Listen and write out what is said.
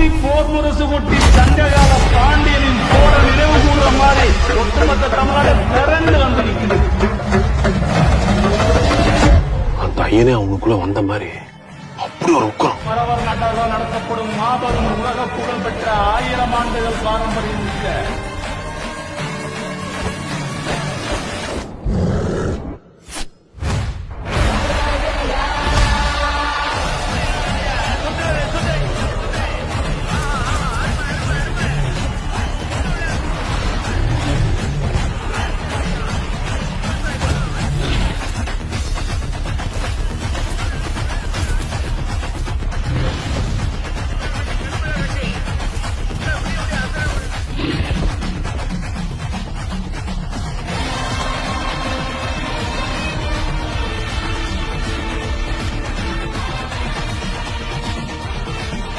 குருதி போர் முரசு கொட்டி சங்ககால பாண்டியனின் போர நினைவு கூறுற மாதிரி ஒட்டுமொத்த தமிழ்நாடு திரண்டு வந்து நிற்குது. அந்த ஐயனே அவனுக்குள்ள வந்த மாதிரி அப்படி ஒரு உக்கரம். மரவர் நாட்டாக நடத்தப்படும் மாபெரும் உலக புகழ் பெற்ற 1000 ஆண்டுகள் பாரம்பரியம் மிக்க